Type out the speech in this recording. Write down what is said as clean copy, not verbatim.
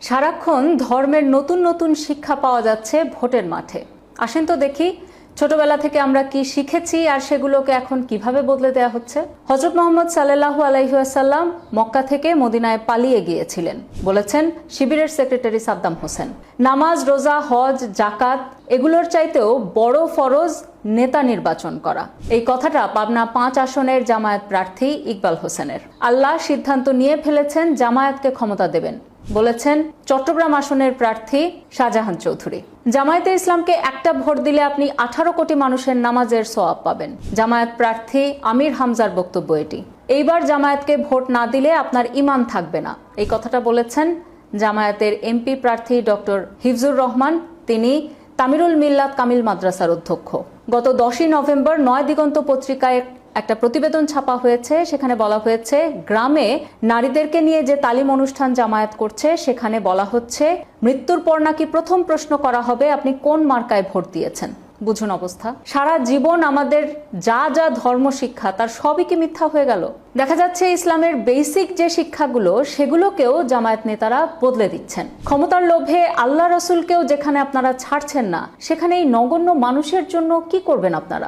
সারাক্ষণ ধর্মের নতুন নতুন শিক্ষা পাওয়া যাচ্ছে ভোটের মাঠে। আসেন তো দেখি ছোটবেলা থেকে আমরা কি শিখেছি আর সেগুলোকে এখন কিভাবে বদলে দেওয়া হচ্ছে। হযরত মুহাম্মদ সাল্লাল্লাহু আলাইহি ওয়াসাল্লাম মক্কা থেকে মদিনায় পালিয়ে গিয়েছিলেন, বলেছেন শিবিরের সেক্রেটারি সাদ্দাম হোসেন। নামাজ, রোজা, হজ, জাকাত এগুলোর চাইতেও বড় ফরজ নেতা নির্বাচন করা। এই কথাটা পাবনা 5 আসনের জামায়াত প্রার্থী ইকবাল হোসেনের। আল্লাহ সিদ্ধান্ত নিয়ে ফেলেছেন জামায়াতকে ক্ষমতা দেবেন, বলেছেন চট্টগ্রাম আসনের প্রার্থী শাহজাহান চৌধুরী। জামায়াতে ইসলামকে একটা ভোট দিলে আপনি 18 কোটি মানুষের নামাজের সওয়াব পাবেন। জামায়াত প্রার্থী আমির হামজার বক্তব্য এটি। এইবার জামায়াতকে ভোট না দিলে আপনার ঈমান থাকবে না, এই কথাটা বলেছেন জামায়াতের এমপি প্রার্থী ডক্টর হিফজুর রহমান। তিনি তামিরুল মিল্লাত কামিল মাদ্রাসার অধ্যক্ষ। গত 10ই নভেম্বর নয় দিগন্ত পত্রিকায় একটা প্রতিবেদন ছাপা হয়েছে, সেখানে বলা হয়েছে গ্রামে নারীদেরকে নিয়ে যে তালিম অনুষ্ঠান জামায়াত করছে সেখানে বলা হচ্ছে মৃত্যুর পর নাকি প্রথম প্রশ্ন করা হবে আপনি কোন মার্কায় ভোট দিয়েছেন। বুঝুন অবস্থা। সারা জীবন আমাদের যা যা ধর্ম শিক্ষা তার সবই কি মিথ্যা হয়ে গেল? দেখা যাচ্ছে ইসলামের বেসিক যে শিক্ষাগুলো সেগুলোকেও জামায়াত নেতারা বদলে দিচ্ছেন। ক্ষমতার লোভে আল্লাহ রসুলকেও যেখানে আপনারা ছাড়ছেন না, সেখানে এই নগণ্য মানুষের জন্য কি করবেন আপনারা?